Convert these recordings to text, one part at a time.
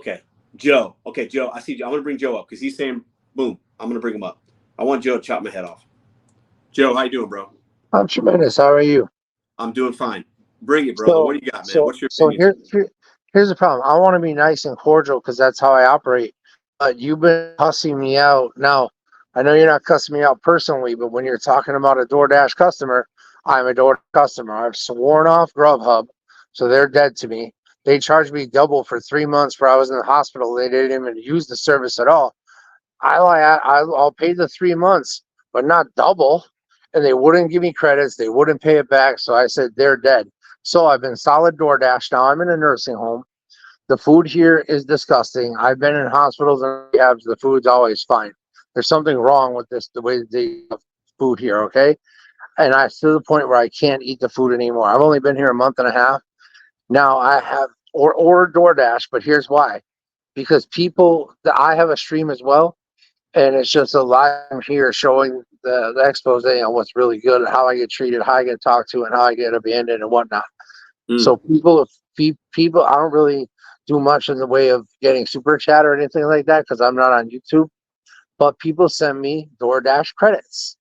Okay. Joe. Okay, Joe. I see. I'm gonna bring Joe up because he's saying, "Boom." I'm gonna bring him up. I want Joe to chop my head off. Joe, how you doing, bro? I'm tremendous. How are you? I'm doing fine. Bring it, brother. So, What do you got, man? so, What's your so opinion? here's the problem. I want to be nice and cordial because that's how I operate. But you've been cussing me out. Now, I know you're not cussing me out personally, but when you're talking about a DoorDash customer, I'm a DoorDash customer. I've sworn off Grubhub, so they're dead to me. They charged me double for 3 months where I was in the hospital. They didn't even use the service at all. I'll pay the 3 months, but not double. And they wouldn't give me credits. They wouldn't pay it back. So I said, they're dead. So I've been solid DoorDash. Now I'm in a nursing home. The food here is disgusting. I've been in hospitals and rehabs. The food's always fine. There's something wrong with this, the way they have food here, okay? And I to the point where I can't eat the food anymore. I've only been here a month and a half. Now I have or DoorDash, but here's why. Because people that I have a stream as well, and it's just a live here showing the expose on what's really good and how I get treated, how I get talked to, and how I get abandoned and whatnot. Mm. So people, I don't really do much in the way of getting super chat or anything like that because I'm not on YouTube. But people send me DoorDash credits,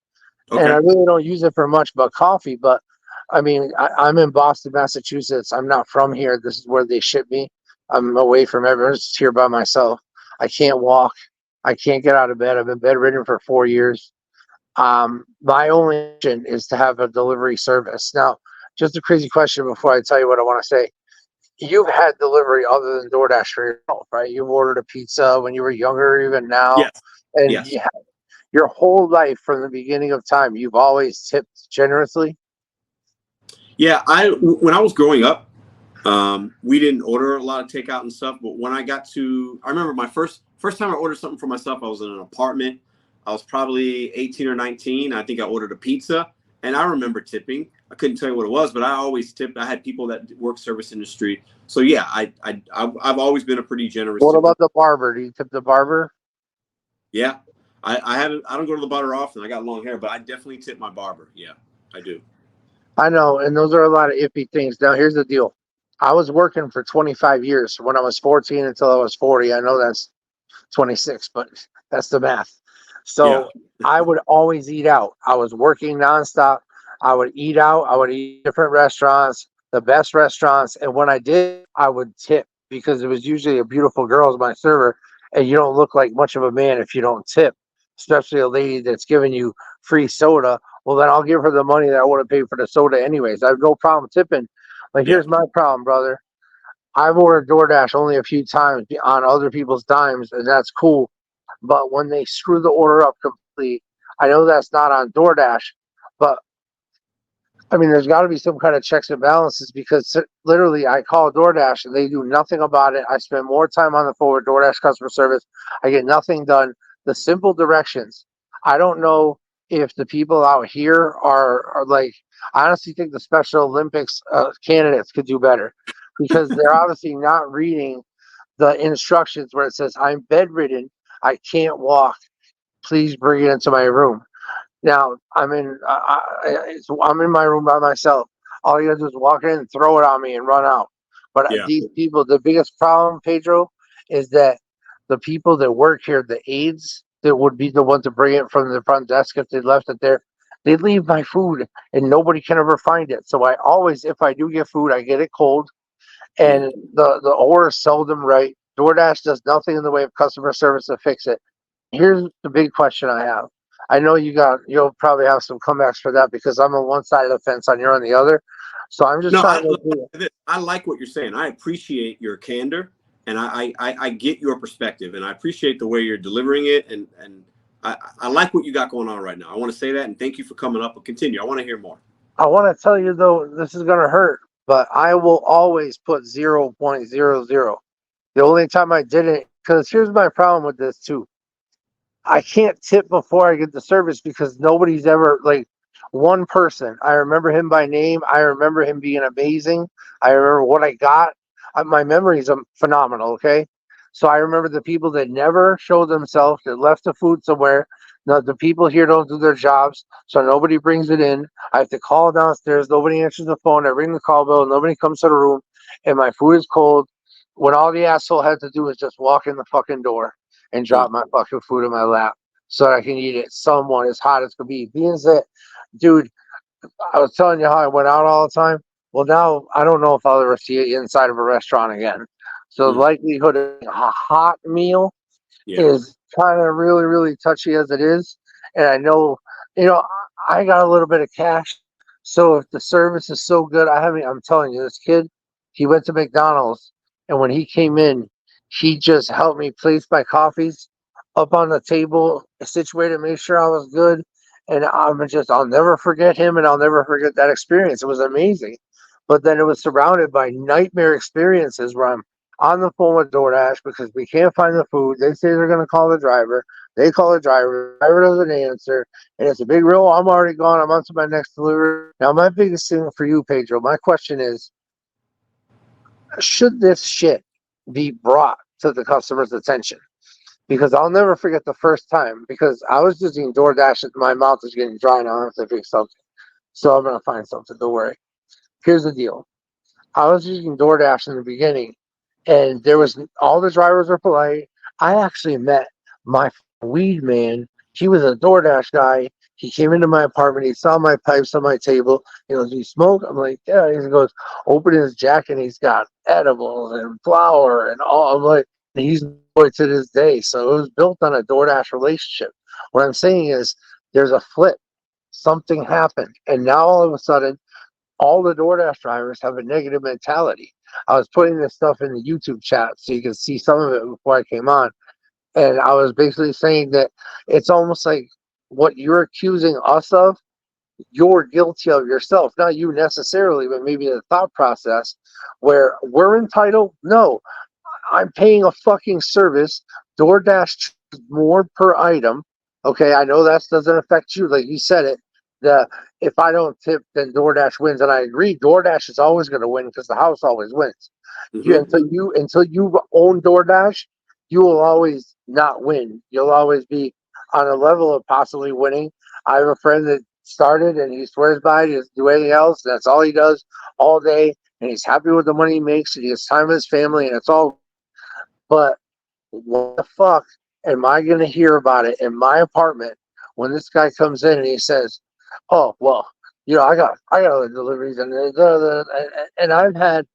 and I Okay. really don't use it for much but coffee. But I mean, I'm in Boston, Massachusetts. I'm not from here. This is where they ship me. I'm away from everyone. I'm just here by myself. I can't walk. I can't get out of bed. I've been bedridden for 4 years. My only option is to have a delivery service. Now, just a crazy question before I tell you what I want to say. You've had delivery other than DoorDash for yourself, right? You've ordered a pizza when you were younger, even now. Yes. And Yes. your whole life from the beginning of time, you've always tipped generously. Yeah. When I was growing up, we didn't order a lot of takeout and stuff. But when I remember my first time I ordered something for myself. I was in an apartment. I was probably 18 or 19. I think I ordered a pizza, and I remember tipping. I couldn't tell you what it was, but I always tipped. I had people that work service industry, so yeah, I've always been a pretty generous What tipper. about the barber? Do you tip the barber? Yeah, I haven't. I don't go to the barber often. I got long hair, but I definitely tip my barber. Yeah, I do. I know, and those are a lot of iffy things. Now, here's the deal. I was working for 25 years when I was 14 until I was 40. I know that's 26, but that's the math. Yeah. So I would always eat out. I was working nonstop. I would eat out. I would eat different restaurants, the best restaurants. And when I did, I would tip because it was usually a beautiful girl as my server. And you don't look like much of a man if you don't tip, especially a lady that's giving you free soda. Well, then I'll give her the money that I would have paid for the soda anyways. I have no problem tipping. But Yeah. here's my problem, brother. I've ordered DoorDash only a few times on other people's dimes, and that's cool. But when they screw the order up completely, I know that's not on DoorDash, but I mean, there's got to be some kind of checks and balances because literally I call DoorDash and they do nothing about it. I spend more time on the phone with DoorDash customer service. I get nothing done. The simple directions. I don't know if the people out here are like, I honestly think the Special Olympics candidates could do better because they're obviously not reading the instructions where it says, I'm bedridden. I can't walk. Please bring it into my room. Now I'm in my room by myself. All you gotta do is walk in and throw it on me and run out. But Yeah. these people, the biggest problem, Pedro, is that the people that work here, the aides that would be the one to bring it from the front desk if they left it there, they leave my food and nobody can ever find it. So I always, if I do get food, I get it cold. Mm. And the order is seldom right. DoorDash does nothing in the way of customer service to fix it. Here's the big question I have. I know you'll probably have some comebacks for that because I'm on one side of the fence and you're on the other. So I'm just No, trying to I like what you're saying. I appreciate your candor, and I get your perspective, and I appreciate the way you're delivering it, and I like what you got going on right now. I want to say that, and thank you for coming up. But continue. I want to hear more. I want to tell you though, this is gonna hurt, but I will always put 0.00. The only time I didn't, because here's my problem with this too. I can't tip before I get the service because nobody's ever like one person. I remember him by name. I remember him being amazing. I remember what I got. My memories are phenomenal. Okay, so I remember the people that never showed themselves, that left the food somewhere. No, the people here don't do their jobs, so nobody brings it in. I have to call downstairs. Nobody answers the phone. I ring the call bell. Nobody comes to the room, and my food is cold. when all the asshole had to do was just walk in the fucking door and drop my fucking food in my lap so I can eat it someone as hot as could be. Being that, dude, I was telling you how I went out all the time. Well, now I don't know if I'll ever see it inside of a restaurant again. So the likelihood of a hot meal Yeah. is kind of really, really touchy as it is. And I know, I got a little bit of cash. So if the service is so good, I'm telling you, this kid, he went to McDonald's and when he came in, he just helped me place my coffees up on the table, situated, make sure I was good. And I'll never forget him and I'll never forget that experience. It was amazing. But then it was surrounded by nightmare experiences where I'm on the phone with DoorDash because we can't find the food. They say they're going to call the driver. They call the driver doesn't answer. And it's a big real, I'm already gone. I'm on to my next delivery. Now, my biggest thing for you, Pedro, my question is, should this shit be brought to the customer's attention? Because I'll never forget the first time because I was using DoorDash. My mouth is getting dry now. I have to fix something. So I'm going to find something. Don't worry. Here's the deal. I was using DoorDash in the beginning, and all the drivers were polite. I actually met my weed man. He was a DoorDash guy. He came into my apartment. He saw my pipes on my table. He goes, "Do you smoke?" I'm like, "Yeah." He goes, "Open his jacket." And he's got edibles and flour and all. I'm like, and he's boy to this day. So it was built on a DoorDash relationship. What I'm saying is, there's a flip. Something happened, and now all of a sudden all the DoorDash drivers have a negative mentality. I was putting this stuff in the YouTube chat so you can see some of it before I came on. And I was basically saying that it's almost like what you're accusing us of, you're guilty of yourself. Not you necessarily, but maybe the thought process where we're entitled. No, I'm paying a fucking service. DoorDash charges more per item. Okay, I know that doesn't affect you, like you said it. The If I don't tip, then DoorDash wins, and I agree. DoorDash is always going to win because the house always wins. Until you own DoorDash, you will always not win. You'll always be on a level of possibly winning. I have a friend that started, and he swears by it. He doesn't do anything else. That's all he does all day, and he's happy with the money he makes, and he has time with his family, and it's all. But what the fuck am I going to hear about it in my apartment when this guy comes in and he says, "Oh well, I got other deliveries and I've had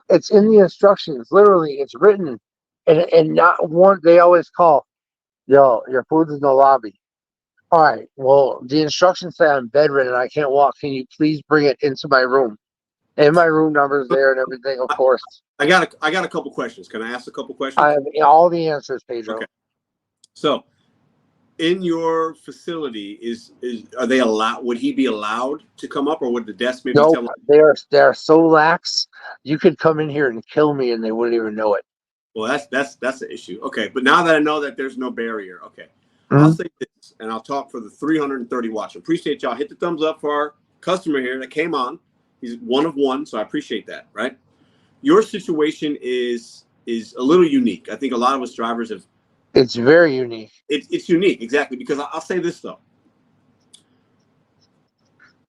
it's in the instructions, literally it's written, and not one they always call, yo, your food's in the lobby. All right, well the instructions say I'm bedridden, I can't walk. Can you please bring it into my room?" And my room number's there and everything, of course. I got a couple questions. Can I ask a couple I questions? have all the answers, Pedro. Okay. So, in your facility, are they allowed? Would he be allowed to come up, or would the desk maybe Nope, tell him? they're so lax. You could come in here and kill me, and they wouldn't even know it. Well, that's the issue. Okay, but now that I know that there's no barrier, okay, I'll Mm-hmm. say this, and I'll talk for the 330 watch. Appreciate y'all. Hit the thumbs up for our customer here that came on. He's one of one, so I appreciate that. Right, your situation is a little unique. I think a lot of us drivers have. It's very unique. It's unique, exactly, because I'll say this though.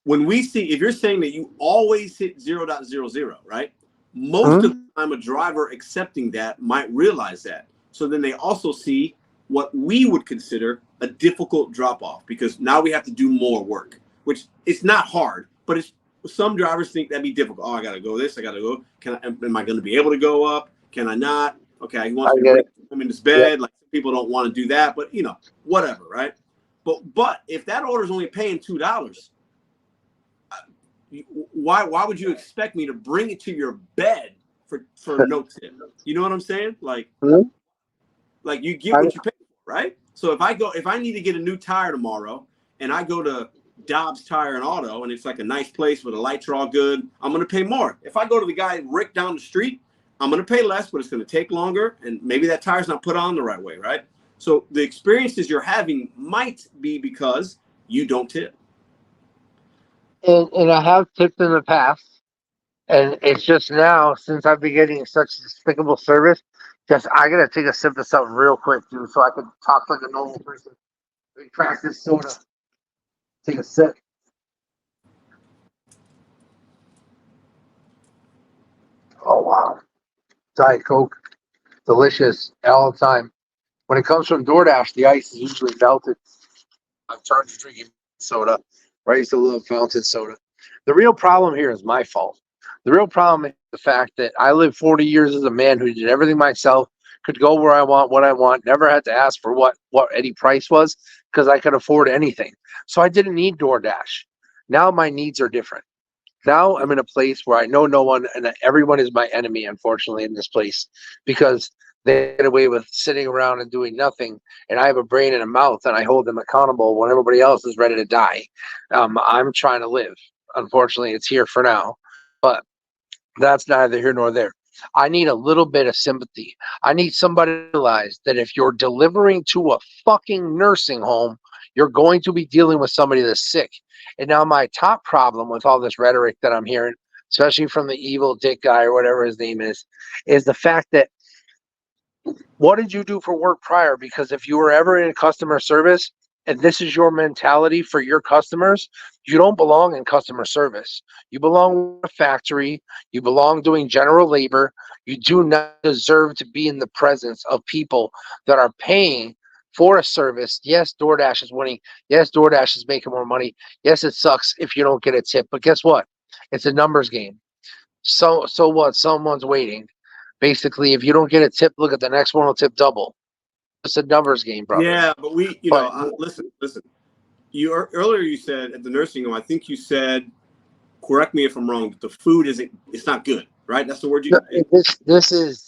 When we see, if you're saying that you always hit 0.00, right? Most Mm-hmm. of the time, a driver accepting that might realize that. So then they also see what we would consider a difficult drop off because now we have to do more work, which it's not hard, but it's some drivers think that'd be difficult. Oh, I got to go this, I got to go. Am I going to be able to go up? Can I not? Okay, he I wants me to get bring it. him in his Yep. bed. Like people don't want to do that, but whatever, right? But if that order is only paying $2, why would you expect me to bring it to your bed for no tip? You know what I'm saying? Like you get I, what you pay for, right? So if I need to get a new tire tomorrow and I go to Dobbs Tire and Auto and it's like a nice place where the lights are all good, I'm gonna pay more. If I go to the guy Rick down the street, I'm gonna pay less, but it's gonna take longer and maybe that tire's not put on the right way, right? So the experiences you're having might be because you don't tip. and I have tipped in the past, and it's just now since I've been getting such despicable service. Just I gotta take a sip of something real quick, dude, so I can talk like a normal person. We crack this soda. Take a sip. Oh wow. Diet Coke, delicious all the time. When it comes from DoorDash, the ice is usually melted. I'm charged to drinking soda. I used to love fountain soda. The real problem here is my fault. The real problem is the fact that I lived 40 years as a man who did everything myself, could go where I want, what I want, never had to ask for what any price was because I could afford anything. So I didn't need DoorDash. Now my needs are different. Now I'm in a place where I know no one and everyone is my enemy, unfortunately, in this place because they get away with sitting around and doing nothing. And I have a brain and a mouth and I hold them accountable when everybody else is ready to die. I'm trying to live. Unfortunately, it's here for now, but that's neither here nor there. I need a little bit of sympathy. I need somebody to realize that if you're delivering to a fucking nursing home, you're going to be dealing with somebody that's sick. And now my top problem with all this rhetoric that I'm hearing, especially from the evil dick guy or whatever his name is the fact that what did you do for work prior? Because if you were ever in customer service and this is your mentality for your customers, you don't belong in customer service. You belong in a factory. You belong doing general labor. You do not deserve to be in the presence of people that are paying for a service. Yes, DoorDash is winning. Yes, DoorDash is making more money. Yes, it sucks if you don't get a tip. But guess what? It's a numbers game. So what? Someone's waiting. Basically, if you don't get a tip, look at the next one will tip double. It's a numbers game, brother. Yeah, but But listen. Earlier you said at the nursing home, I think you said, correct me if I'm wrong, but the food it's not good, right? That's the word you.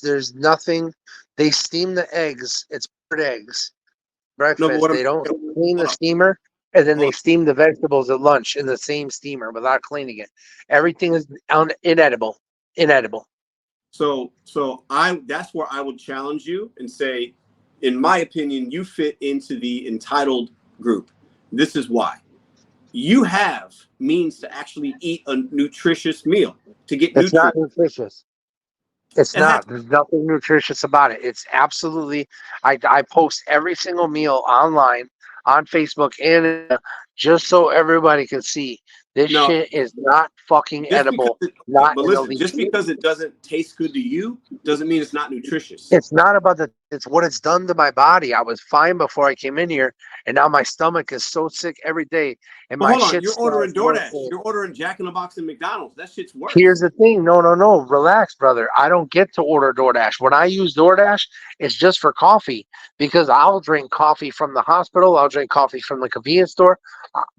there's nothing. They steam the eggs. It's bird eggs. No, but Breakfast. what I'm They don't clean the hold on, steamer, and then hold they on. steam the vegetables at lunch in the same steamer without cleaning it. Everything is inedible. Inedible. So that's where I would challenge you and say, in my opinion, you fit into the entitled group. This is why. You have means to actually eat a nutritious meal to get It's not nutrients. nutritious. It's It has not. There's nothing nutritious about it. It's absolutely. I post every single meal online on Facebook and just so everybody can see this no. shit is not fucking Just because edible. it, Not but in the listen, just least. because it doesn't taste good to you doesn't mean it's not nutritious. It's not about the. It's what it's done to my body. I was fine before I came in here, and now my stomach is so sick every day, and But my hold on, shit you're ordering starts worse. DoorDash, you're ordering Jack in the Box and McDonald's. That shit's Here's worse. the thing. No. Relax, brother. I don't get to order DoorDash. When I use DoorDash, it's just for coffee because I'll drink coffee from the hospital. I'll drink coffee from the convenience store.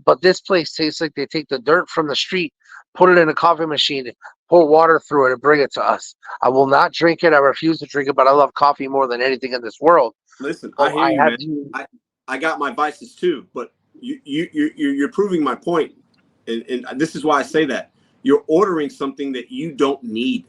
But this place tastes like they take the dirt from the street, put it in a coffee machine, pour water through it, and bring it to us. I will not drink it. I refuse to drink it, but I love coffee more than anything in this world. Listen, I So hear I you, have man. to. I got my vices too, but you're proving my point, and this is why I say that you're ordering something that you don't need.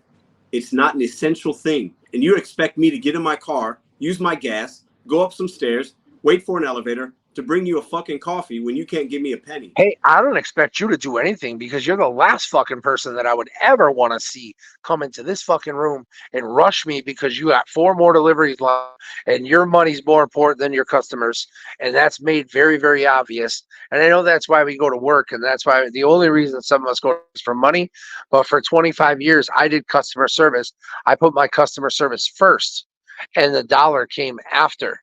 It's not an essential thing, and you expect me to get in my car, use my gas, go up some stairs, wait for an elevator to bring you a fucking coffee when you can't give me a penny. Hey, I don't expect you to do anything because you're the last fucking person that I would ever want to see come into this fucking room and rush me because you got 4 more deliveries left and your money's more important than your customers. And that's made very, very obvious. And I know that's why we go to work. And that's why the only reason some of us go is for money. But for 25 years, I did customer service. I put my customer service first and the dollar came after.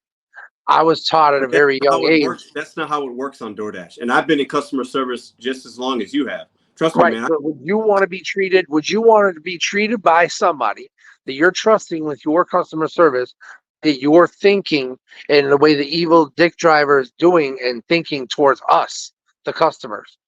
I was taught at a But that's very not young how it age. works. That's not how it works on DoorDash. And I've been in customer service just as long as you have. Trust me, Right, man. but would you want to be treated? Would you want to be treated by somebody that you're trusting with your customer service, that you're thinking in the way the evil dick driver is doing and thinking towards us, the customers,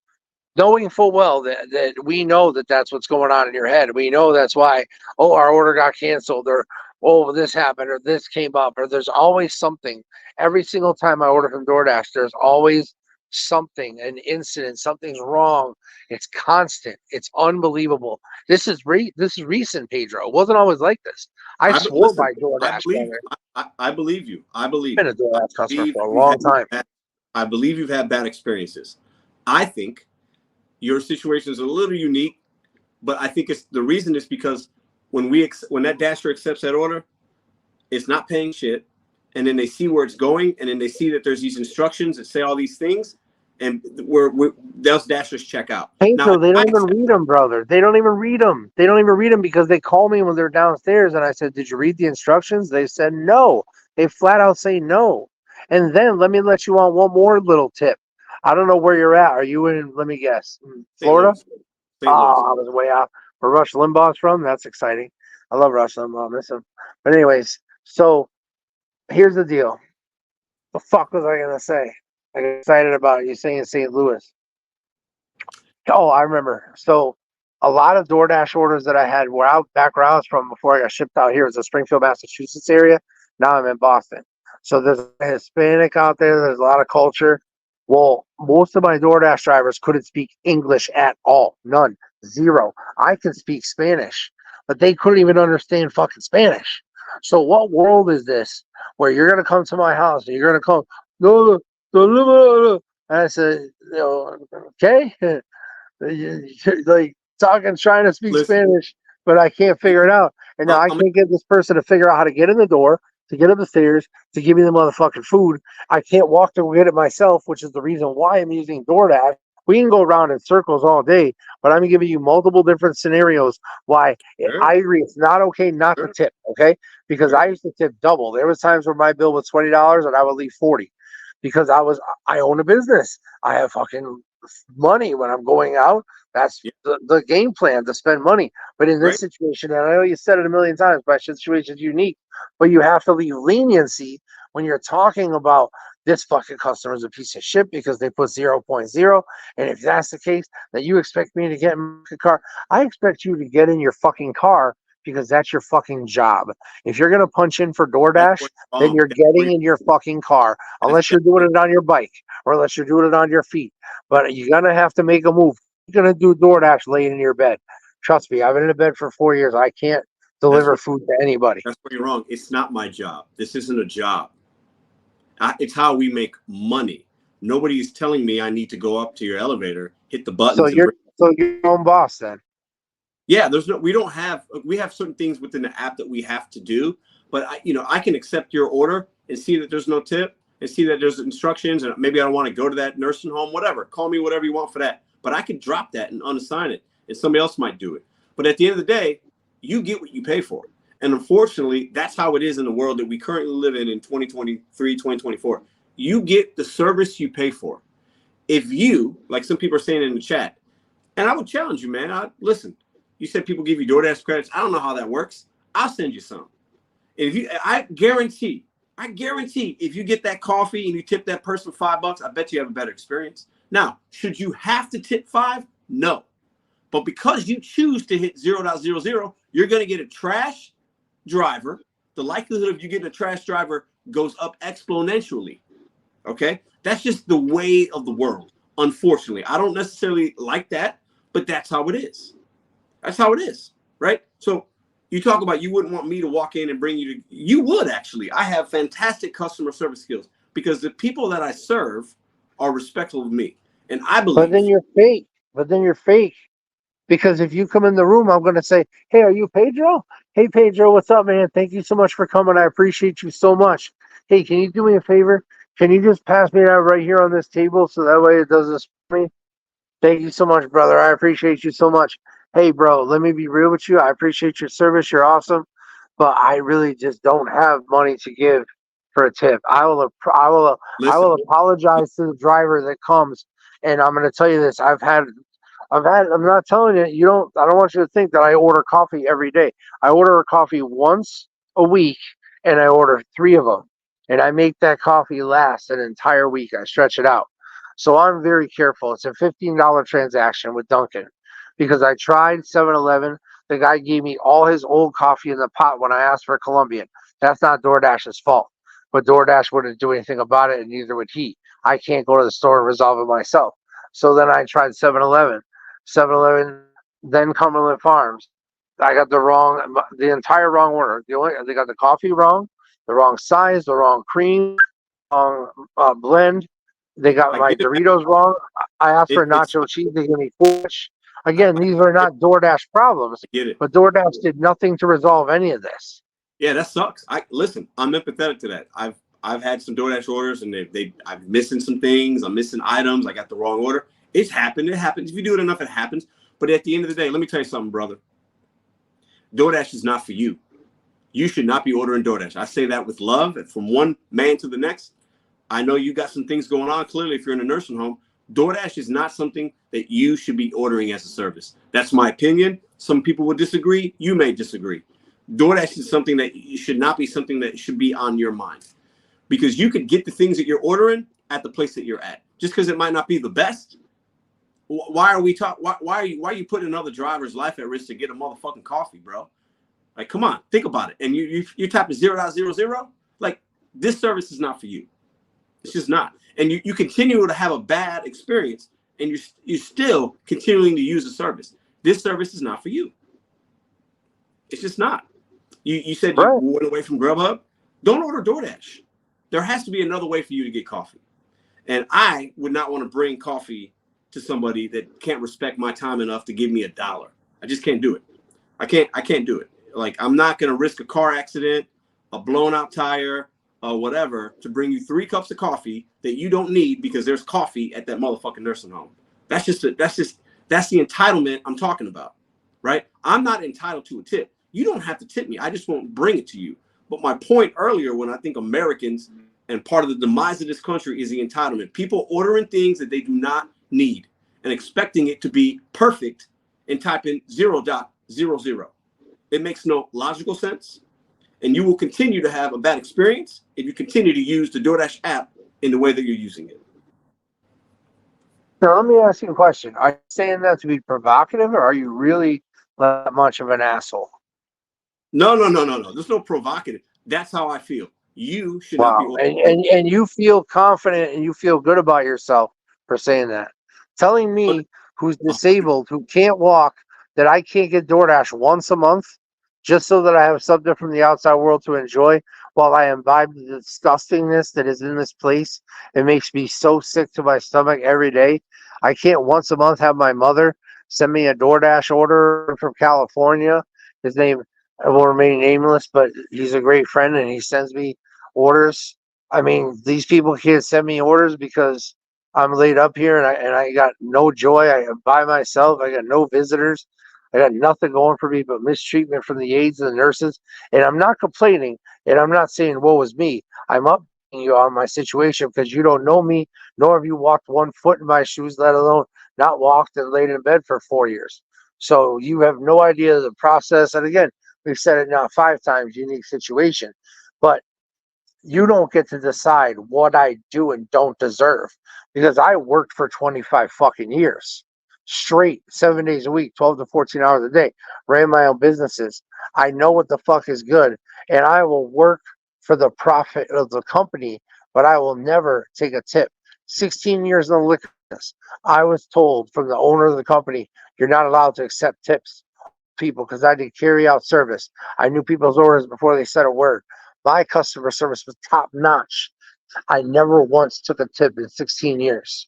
knowing full well that we know that that's what's going on in your head. We know that's why, oh, our order got canceled, or oh, this happened, or this came up, or there's always something. Every single time I order from DoorDash, there's always something, an incident, something's wrong. It's constant. It's unbelievable. This is recent, Pedro. It wasn't always like this. I swore Listen. by I DoorDash, believe brother. I believe you. I believe I've been you. a I DoorDash customer believe for a you've long time. I believe you've had bad experiences. I think your situation is a little unique, but I think it's the reason is because when that dasher accepts that order, it's not paying shit, and then they see where it's going, and then they see that there's these instructions that say all these things. and those dashers check out. Now, Pedro, they I don't even accept read them, brother. They don't even read them. They don't even read them because they call me when they're downstairs, and I said, "Did you read the instructions?" They said no. They flat out say no. And then let you on one more little tip. I don't know where you're at. Are you in? Let me guess. St. Florida? Louis. St. Louis. Oh, I was way out. Where Rush Limbaugh's from? That's exciting. I love Rush Limbaugh. I miss him. But anyways, so here's the deal. The fuck was I gonna say? I got excited about you saying St. Louis. Oh, I remember. So a lot of DoorDash orders that I had were out back where I was from before I got shipped out here. It was the Springfield, Massachusetts area. Now I'm in Boston. So there's a Hispanic out there. There's a lot of culture. Well, most of my DoorDash drivers couldn't speak English at all. None. Zero. I can speak Spanish, but they couldn't even understand fucking Spanish. So what world is this where you're gonna come to my house and you're gonna come, no, no, no, no, no. And I said, okay. Like talking, trying to speak Listen, Spanish, but I can't figure it out. And now I I'm can't get this person to figure out how to get in the door, to get up the stairs, to give me the motherfucking food. I can't walk to get it myself, which is the reason why I'm using DoorDash. We can go around in circles all day, but I'm giving you multiple different scenarios why sure, I agree it's not okay not to sure, tip, okay? Because sure, I used to tip double. There was times where my bill was $20 and I would leave 40 because I own a business. I have fucking money when I'm going out. That's yeah, the game plan to spend money. But in this right, situation, and I know you said it a million times, my situation is unique, but you have to leave leniency when you're talking about this fucking customer is a piece of shit because they put 0.0. And if that's the case, that you expect me to get in my car, I expect you to get in your fucking car because that's your fucking job. If you're going to punch in for that's DoorDash, where you're then wrong. you're That's where getting you're, in your fucking car, that's unless you're doing where it on your bike or unless you're doing it on your feet. But you're going to have to make a move. You're going to do DoorDash laying in your bed. Trust me, I've been in a bed for 4 years. I can't that's deliver where food to anybody. that's where you're wrong. It's not my job. This isn't a job. It's how we make money. Nobody's telling me I need to go up to your elevator, hit the So buttons, and you're bring. so you're your own boss then. Yeah, we don't have, we have certain things within the app that we have to do, but I can accept your order and see that there's no tip and see that there's instructions, and maybe I don't want to go to that nursing home, whatever. Call me whatever you want for that. But I could drop that and unassign it, and somebody else might do it. But at the end of the day, you get what you pay for. And unfortunately, that's how it is in the world that we currently live in 2023, 2024. You get the service you pay for. If you, like some people are saying in the chat, and I would challenge you, man. Listen. You said people give you DoorDash credits. I don't know how that works. I'll send you some. And if you, I guarantee, if you get that coffee and you tip that person $5, I bet you have a better experience. Now, should you have to tip 5? No. But because you choose to hit 0.00, you're going to get a trash driver. The likelihood of you getting a trash driver goes up exponentially. Okay? That's just the way of the world, unfortunately. I don't necessarily like that, but that's how it is. That's how it is, right? So you talk about you wouldn't want me to walk in and bring you to, you would actually. I have fantastic customer service skills because the people that I serve are respectful of me. And I But then believe, you're fake. But then you're fake. Because if you come in the room, I'm going to say, "Hey, are you Pedro? Hey, Pedro, what's up, man? Thank you so much for coming. I appreciate you so much. Hey, can you do me a favor? Can you just pass me that right here on this table so that way it doesn't spray me? Thank you so much, brother. I appreciate you so much. Hey, bro, let me be real with you. I appreciate your service. You're awesome, but I really just don't have money to give for a tip. I listen, will apologize to the driver that comes, and I'm going to tell you this. I'm not telling you, I don't want you to think that I order coffee every day. I order a coffee once a week and I order 3 of them. And I make that coffee last an entire week. I stretch it out. So I'm very careful. It's a $15 transaction with Dunkin' because I tried 7-Eleven. The guy gave me all his old coffee in the pot when I asked for Colombian. That's not DoorDash's fault. But DoorDash wouldn't do anything about it, and neither would he. I can't go to the store and resolve it myself. So then I tried 7-Eleven. 7-Eleven, then Cumberland Farms. I got the entire wrong order. They got the coffee wrong, the wrong size, the wrong cream, wrong blend. They got I my get it, man. Doritos wrong. I asked for It's nacho cheese. They gave me fish. Again, I these are get not DoorDash problems, it. but DoorDash did nothing to resolve any of this. Yeah, that sucks. Listen, I'm empathetic to that. I've had some DoorDash orders and I'm missing some things. I'm missing items. I got the wrong order. It's happened. It happens. If you do it enough, it happens. But at the end of the day, let me tell you something, brother. DoorDash is not for you. You should not be ordering DoorDash. I say that with love, from one man to the next. I know you got some things going on. Clearly, if you're in a nursing home, DoorDash is not something that you should be ordering as a service. That's my opinion. Some people will disagree. You may disagree. DoorDash is something that should not be something that should be on your mind, because you could get the things that you're ordering at the place that you're at. Just because it might not be the best. Why are we talking? Why are you putting another driver's life at risk to get a motherfucking coffee, bro? Like, come on, think about it. And you're tapping 0.00. Like, this service is not for you. It's just not. And you continue to have a bad experience, and you're still continuing to use the service. This service is not for you. It's just not. You said you went away from Grubhub. Don't order DoorDash. There has to be another way for you to get coffee. And I would not want to bring coffee to somebody that can't respect my time enough to give me $1. I just can't do it. I can't do it. Like, I'm not going to risk a car accident, a blown out tire, or whatever to bring you 3 cups of coffee that you don't need because there's coffee at that motherfucking nursing home. That's the entitlement I'm talking about, right? I'm not entitled to a tip. You don't have to tip me. I just won't bring it to you. But my point earlier, when I think Americans, and part of the demise of this country is the entitlement. People ordering things that they do not need and expecting it to be perfect and typing 0.00. It makes no logical sense. And you will continue to have a bad experience if you continue to use the DoorDash app in the way that you're using it. Now, let me ask you a question. Are you saying that to be provocative, or are you really that much of an asshole? No. There's no provocative. That's how I feel. You should not be. Wow. And you feel confident and you feel good about yourself for saying that. Telling me, who's disabled, who can't walk, that I can't get DoorDash once a month just so that I have something from the outside world to enjoy while I imbibe the disgustingness that is in this place. It makes me so sick to my stomach every day. I can't once a month have my mother send me a DoorDash order from California. His name will remain nameless, but he's a great friend and he sends me orders. I mean, these people can't send me orders because I'm laid up here and I got no joy. I am by myself. I got no visitors. I got nothing going for me but mistreatment from the aides and the nurses. And I'm not complaining, and I'm not saying woe is me. I'm updating you on my situation because you don't know me, nor have you walked 1 foot in my shoes, let alone not walked and laid in bed for 4 years. So you have no idea the process. And again, we've said it now 5 times, unique situation. But you don't get to decide what I do and don't deserve, because I worked for 25 fucking years straight, 7 days a week, 12 to 14 hours a day, ran my own businesses. I know what the fuck is good, and I will work for the profit of the company, but I will never take a tip. 16 years in the liquor business, I was told from the owner of the company, you're not allowed to accept tips, people, because I did carry out service. I knew people's orders before they said a word. My customer service was top notch. I never once took a tip in 16 years.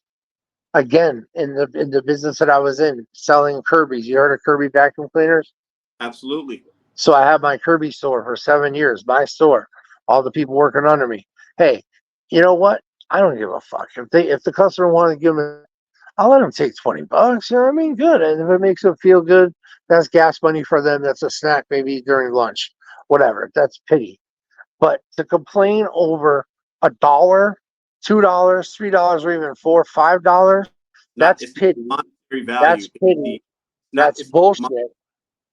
Again, in the business that I was in, selling Kirby's. You heard of Kirby vacuum cleaners? Absolutely. So I had my Kirby store for 7 years, my store, all the people working under me. Hey, you know what? I don't give a fuck. If the customer wanted to give me, I'll let them take $20. You know what I mean? Good. And if it makes them feel good, that's gas money for them. That's a snack maybe during lunch. Whatever. That's pity. But to complain over $1, $2, $3, or even $4, $5, that's pity. Monetary value. That's pity. That's bullshit.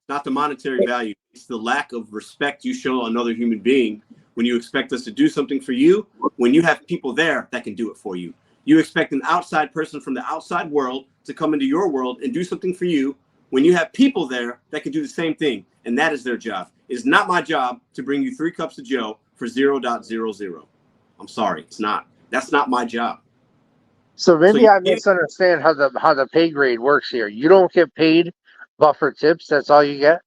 Not the monetary value. It's the lack of respect you show another human being when you expect us to do something for you, when you have people there that can do it for you. You expect an outside person from the outside world to come into your world and do something for you when you have people there that can do the same thing, and that is their job. It is not my job to bring you 3 cups of Joe for 0.00. I'm sorry, it's not. That's not my job. So maybe I misunderstand how the pay grade works here. You don't get paid buffer tips. That's all you get.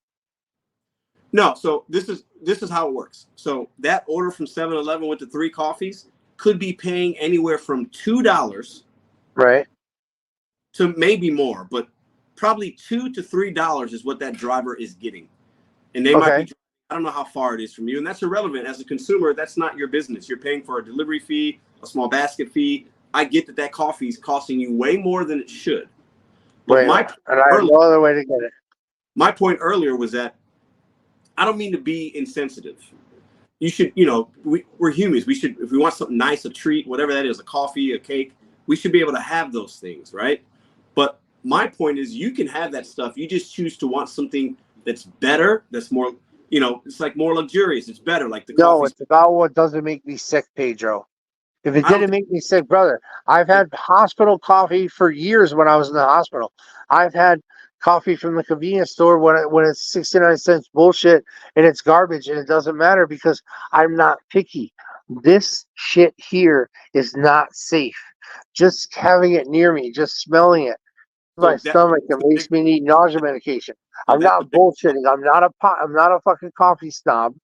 No. So this is how it works. So that order from 7-Eleven with the 3 coffees could be paying anywhere from $2, right, to maybe more, but probably $2 to $3 is what that driver is getting, and they might be driving I don't know how far it is from you, and that's irrelevant. As a consumer, that's not your business. You're paying for a delivery fee, a small basket fee. I get that that coffee is costing you way more than it should. But And I have no other way to get it. my point earlier was that I don't mean to be insensitive. You should, you know, we're humans. We should, if we want something nice, a treat, whatever that is, a coffee, a cake, we should be able to have those things, right? But my point is, you can have that stuff. You just choose to want something that's better, that's more, you know, it's like more luxurious. It's better, like the No, coffee. it's about what doesn't make me sick, Pedro. If it I don't didn't make me sick, brother, I've had hospital coffee for years when I was in the hospital. I've had coffee from the convenience store when it's 69 cents bullshit and it's garbage and it doesn't matter because I'm not picky. This shit here is not safe. Just having it near me, just smelling it, my so that stomach, it makes me need nausea medication. so I'm that's the not bullshitting. I'm not a fucking coffee snob,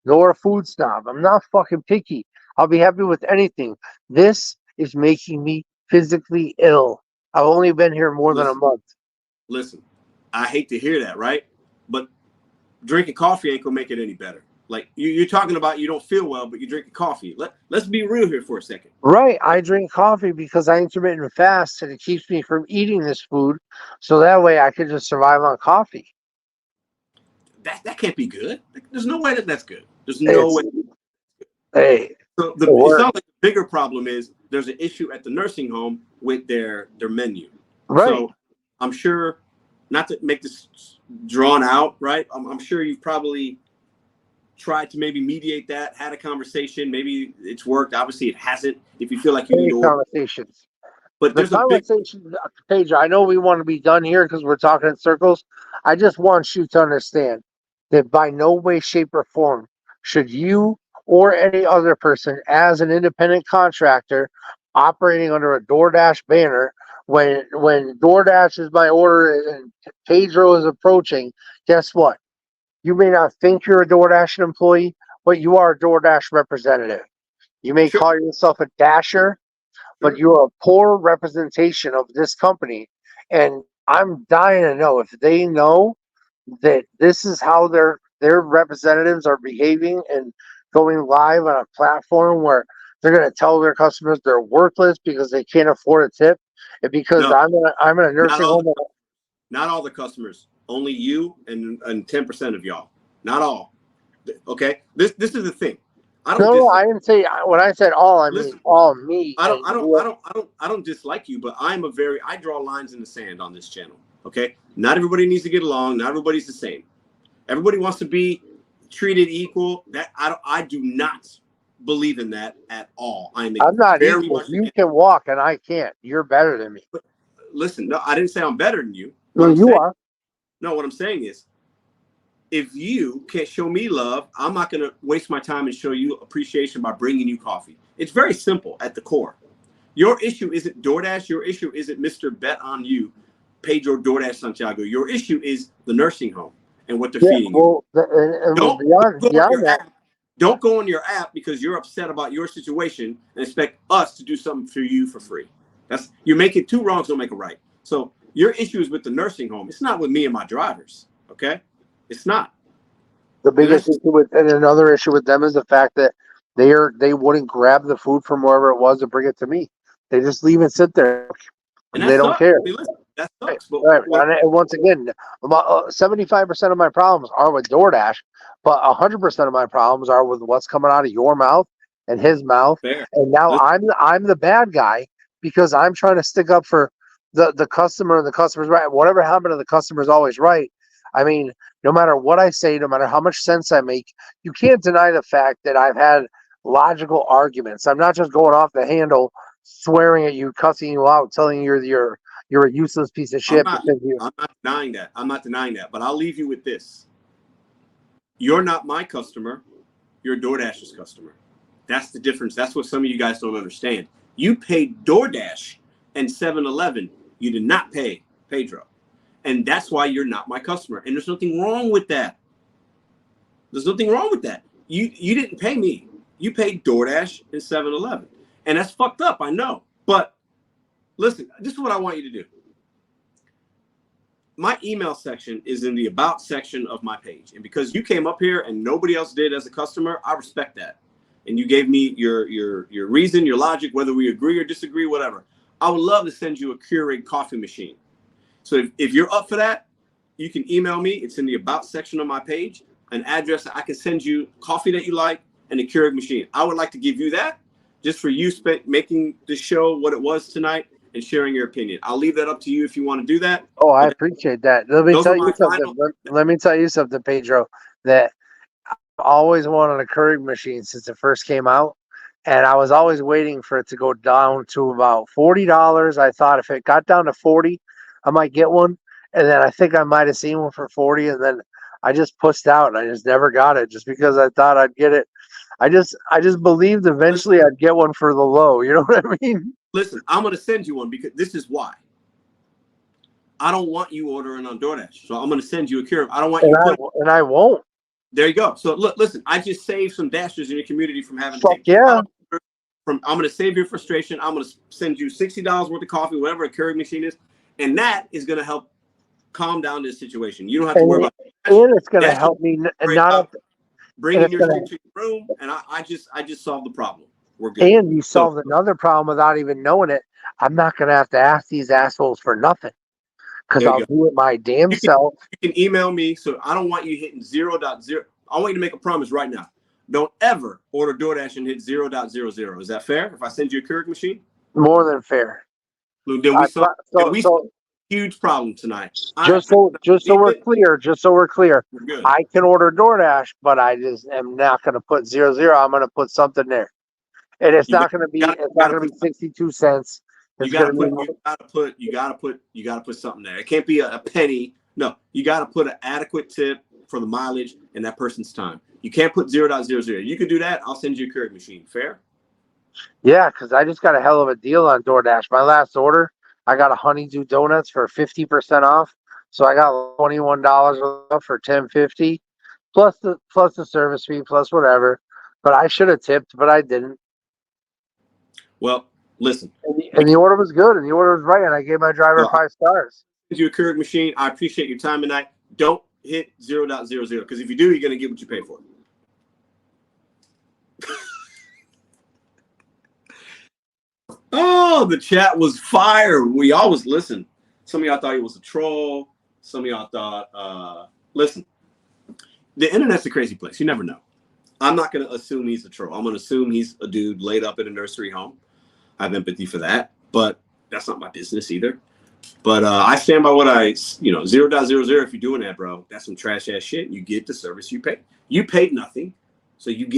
nor a food snob. I'm not fucking picky. I'll be happy with anything. This is making me physically ill. I've only been here more than a listen, month. listen. I hate to hear that, right? But drinking coffee ain't gonna make it any better. Like you're talking about, you don't feel well, but you're drinking coffee. Let's be real here for a second. Right. I drink coffee because I intermittent fast and it keeps me from eating this food. So that way I can just survive on coffee. That can't be good. There's no way that that's good. There's no It's, way. hey, So it it works. sounds like the bigger problem is there's an issue at the nursing home with their menu. Right. So I'm sure, not to make this drawn out, right? I'm sure you've probably tried to maybe mediate that, had a conversation. Maybe it's worked. Obviously, it hasn't. If you feel like you need Many to order, conversations. but The there's a big conversation, Paige, I know we want to be done here because we're talking in circles. I just want you to understand that by no way, shape, or form should you or any other person, as an independent contractor operating under a DoorDash banner, when DoorDash is my order and Pedro is approaching, guess what? You may not think you're a DoorDash employee, but you are a DoorDash representative. You may sure, call yourself a dasher, but sure. you're a poor representation of this company. And I'm dying to know if they know that this is how their representatives are behaving and going live on a platform where they're going to tell their customers they're worthless because they can't afford a tip, and because No, I'm in a not nursing all. home. Not all the customers. Only you and 10% of y'all. Not all. Okay. This is the thing. I don't No, dislike. I didn't say when I said all. I mean Listen, all me I don't, and I don't, I you. don't, I don't, I don't dislike you, but I draw lines in the sand on this channel. Okay. Not everybody needs to get along. Not everybody's the same. Everybody wants to be treated equal. That I do not believe in that at all. I'm I'm not very equal. much You against. can walk and I can't. You're better than me. Listen, no, I didn't say I'm better than you. What Well, I'm you saying, are. no, what I'm saying is, if you can't show me love, I'm not going to waste my time and show you appreciation by bringing you coffee. It's very simple at the core. Your issue isn't DoorDash. Your issue isn't Mr.BetonYou, Pedro DoorDash Santiago. Your issue is the nursing home and what they're Yeah. feeding you. Well, and well, Don't beyond go on your that. app. Don't go on your app because you're upset about your situation and expect us to do something for you for free. You make it two wrongs, don't make it right. So your issue is with the nursing home. It's not with me and my drivers. Okay, it's not. The And biggest that's issue with and another issue with them is the fact that they wouldn't grab the food from wherever it was and bring it to me. They just leave it sit there. and They that don't sucks. care. I mean, listen, that Right. sucks. But Right. what? And once again, about 75% of my problems are with DoorDash, but 100% of my problems are with what's coming out of your mouth and his mouth. Fair. And now Listen, I'm the bad guy because I'm trying to stick up for the customer and the customer's right. Whatever happened to the customer's always right. I mean, no matter what I say, no matter how much sense I make, you can't deny the fact that I've had logical arguments. I'm not just going off the handle, swearing at you, cussing you out, telling you you're a useless piece of I'm shit not. because you. I'm not denying that. I'm not denying that. But I'll leave you with this: you're not my customer. You're DoorDash's customer. That's the difference. That's what some of you guys don't understand. You paid DoorDash and 7-Eleven. You did not pay Pedro. And that's why you're not my customer. And there's nothing wrong with that. There's nothing wrong with that. You didn't pay me. You paid DoorDash and 7-Eleven. And that's fucked up, I know. But listen, this is what I want you to do. my email section is in the about section of my page. And because you came up here and nobody else did as a customer, I respect that. And you gave me your reason, your logic, whether we agree or disagree, whatever. I would love to send you a Keurig coffee machine. So if you're up for that, you can email me. It's in the about section of my page, an address that I can send you coffee that you like and a Keurig machine. I would like to give you that just for you making the show what it was tonight and sharing your opinion. I'll leave that up to you if you want to do that. Oh, I appreciate that. Let me Those tell are you my something. final. Let me tell you something, Pedro, that I've always wanted a Keurig machine since it first came out. And I was always waiting for it to go down to about $40. I thought if it got down to 40, I might get one. And then I think I might have seen one for 40. And then I just pushed out and I just never got it just because I thought I'd get it. I just believed eventually I'd get one for the low. You know what I mean? Listen, I'm going to send you one because this is why. I don't want you ordering on DoorDash. So I'm going to send you a Keurig. I don't want and I won't. There you go. So look, listen, I just saved some dashers in your community from having to take yeah. I'm going to save your frustration. I'm going to send you $60 worth of coffee, whatever a Keurig machine is. And that is going to help calm down this situation. You don't have to worry about it. And it's going to help me not bringing your shit to your room. And I just solved the problem. We're good. And you solved another problem without even knowing it. I'm not going to have to ask these assholes for nothing because I'll do it my damn self. You can email me. So I don't want you hitting 0.0. I want you to make a promise right now. Don't ever order DoorDash and hit 0.00. Is that fair? If I send you a Keurig machine? More than fair. Then we solved a huge problem tonight. Just so we're clear, I can order DoorDash, but I just am not going to put 0.0. I'm going to put something there. And it's not going to be 62 cents. You gotta put something there. It can't be a penny. No, you gotta put an adequate tip for the mileage and that person's time. You can't put 0.00. You could do that. I'll send you a Keurig machine. Fair? Yeah, because I just got a hell of a deal on DoorDash. My last order, I got a honeydew donuts for 50% off. So I got $21 off for $10.50, plus the service fee, plus whatever. But I should have tipped, but I didn't. Well, listen. And the order was good, and the order was right, and I gave my driver 5 stars. You a Keurig machine. I appreciate your time tonight. Don't hit 0.00 because if you do, you're gonna get what you pay for. Oh, the chat was fire. We always listen. Some of y'all thought he was a troll. Some of y'all thought, listen, the internet's a crazy place. You never know. I'm not going to assume he's a troll. I'm going to assume he's a dude laid up in a nursery home. I have empathy for that, but that's not my business either. But I stand by what 0.00. If you're doing that, bro, that's some trash ass shit. You get the service you pay. You paid nothing, so you get